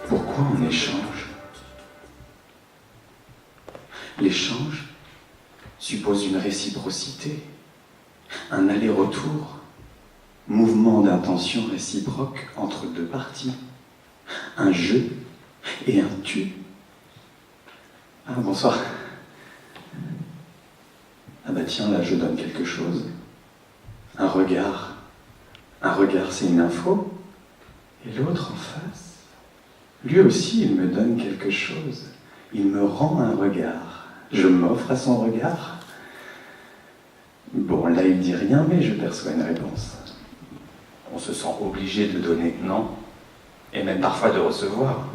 Pourquoi on échange? L'échange suppose une réciprocité, un aller-retour, mouvement d'intention réciproque entre deux parties, un je et un tu. Ah, bonsoir. Ah bah tiens, là je donne quelque chose. Un regard. Un regard, c'est une info. Et l'autre en face, lui aussi, il me donne quelque chose. Il me rend un regard. Je m'offre à son regard. Bon, là, il dit rien, mais je perçois une réponse. On se sent obligé de donner, non? Et même parfois de recevoir.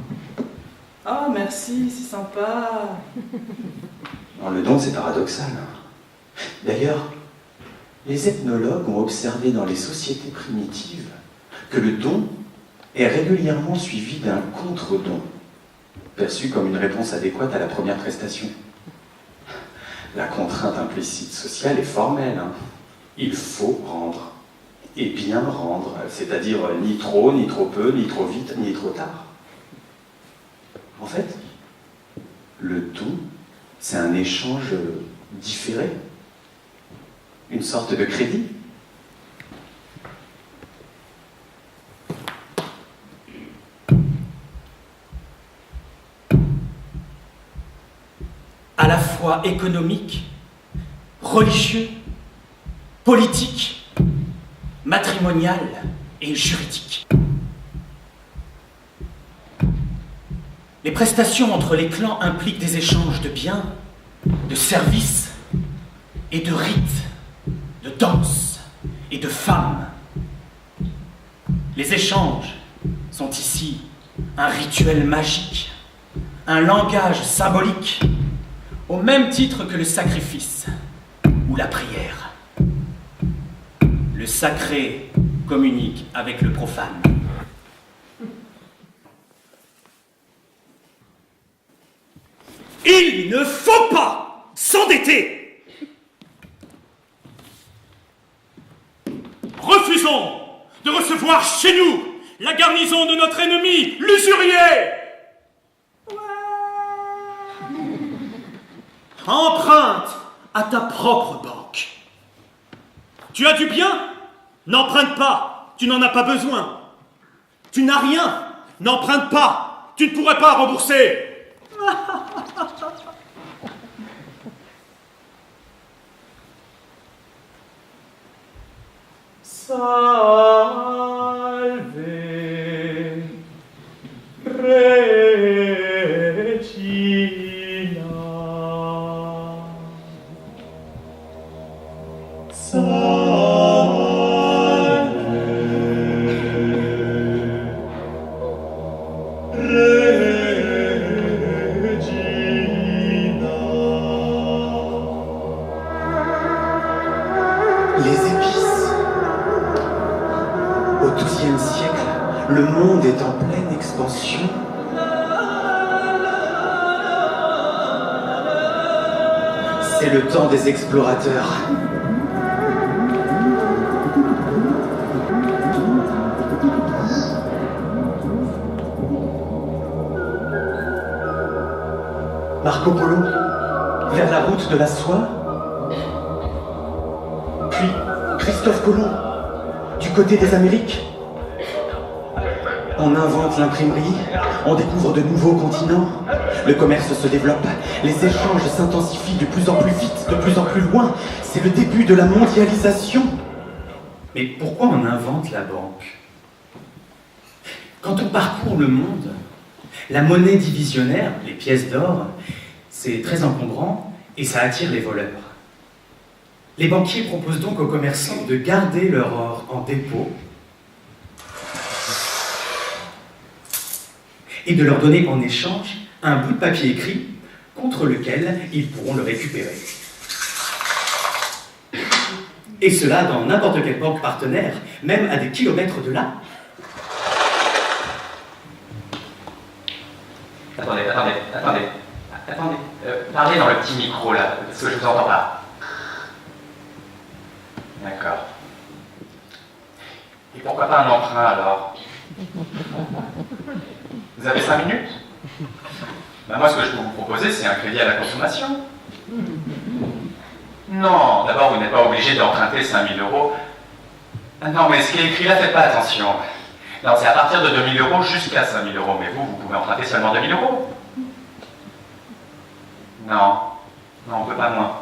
Oh, merci, c'est sympa. Non, le don, c'est paradoxal. D'ailleurs, les ethnologues ont observé dans les sociétés primitives que le don est régulièrement suivi d'un contre-don, perçu comme une réponse adéquate à la première prestation. La contrainte implicite sociale est formelle. Il faut rendre, et bien rendre, c'est-à-dire ni trop peu, ni trop vite, ni trop tard. En fait, le don, c'est un échange différé, une sorte de crédit. À la fois économique, religieux, politique, matrimonial et juridique. Les prestations entre les clans impliquent des échanges de biens, de services et de rites, de danse et de femmes. Les échanges sont ici un rituel magique, un langage symbolique, au même titre que le sacrifice ou la prière. Le sacré communique avec le profane. Il ne faut pas s'endetter. Refusons de recevoir chez nous la garnison de notre ennemi, l'usurier. Emprunte à ta propre banque. Tu as du bien? N'emprunte pas, tu n'en as pas besoin. Tu n'as rien? N'emprunte pas, tu ne pourrais pas rembourser. Salve, Regina. Les épices. Au XIIe siècle, le monde est en pleine expansion. C'est le temps des explorateurs. Marco Polo, vers la route de la soie. Puis Christophe Colomb, du côté des Amériques. On invente l'imprimerie, on découvre de nouveaux continents, le commerce se développe, les échanges s'intensifient de plus en plus vite, de plus en plus loin. C'est le début de la mondialisation. Mais pourquoi on invente la banque? Quand on parcourt le monde, la monnaie divisionnaire, les pièces d'or, c'est très encombrant et ça attire les voleurs. Les banquiers proposent donc aux commerçants de garder leur or en dépôt et de leur donner en échange un bout de papier écrit contre lequel ils pourront le récupérer. Et cela dans n'importe quelle banque partenaire, même à des kilomètres de là. Attendez. Parlez dans le petit micro là, parce que je vous entends pas. D'accord. Et pourquoi pas un emprunt alors? Vous avez 5 minutes? Ben moi, ce que je peux vous proposer, c'est un crédit à la consommation. Non, d'abord, vous n'êtes pas obligé d'emprunter 5 000 euros. Ah non, mais ce qui est écrit là, faites pas attention. Non, c'est à partir de 2 000 euros jusqu'à 5 000 euros. Mais vous pouvez emprunter seulement 2 000 euros. Non, on peut pas moins.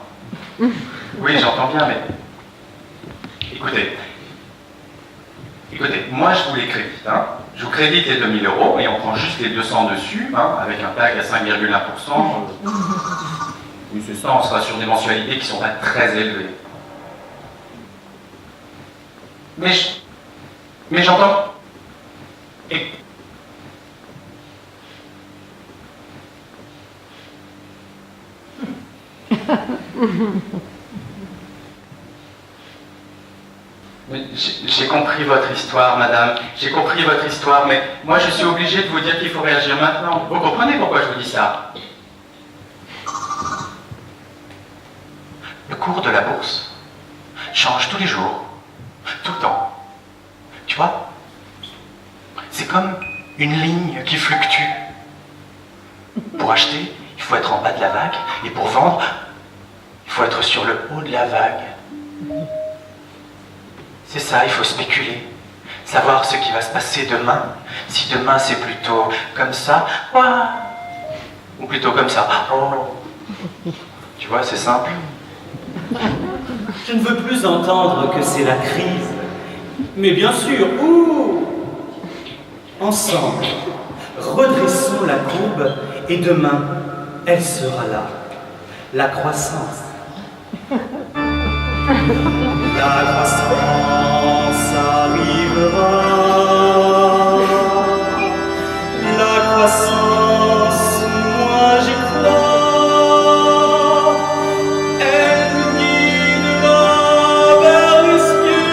Oui, j'entends bien, mais... Écoutez, moi je vous les crédite. Hein. Je vous crédite les 2 000 euros et on prend juste les 200 dessus, hein, avec un tag à 5,1%. Oui, c'est ça, on sera sur des mensualités qui ne sont pas très élevées. Mais j'entends... Et... J'ai compris votre histoire, madame. J'ai compris votre histoire, mais moi je suis obligé de vous dire qu'il faut réagir maintenant. Vous comprenez pourquoi je vous dis ça? Le cours de la bourse change tous les jours, tout le temps. Tu vois? C'est comme une ligne qui fluctue. Pour acheter, il faut être en bas de la vague, et pour vendre, il faut être sur le haut de la vague. C'est ça, il faut spéculer. Savoir ce qui va se passer demain. Si demain c'est plutôt comme ça, ouah, ou plutôt comme ça, oh. Tu vois, c'est simple. Je ne veux plus entendre que c'est la crise. Mais bien sûr, ouh, ensemble, redressons la courbe et demain, elle sera là. La croissance. La croissance arrivera. La croissance, moi j'y crois. Elle nous guidera vers les cieux.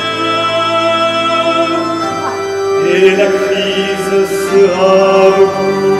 Et la crise sera au bout.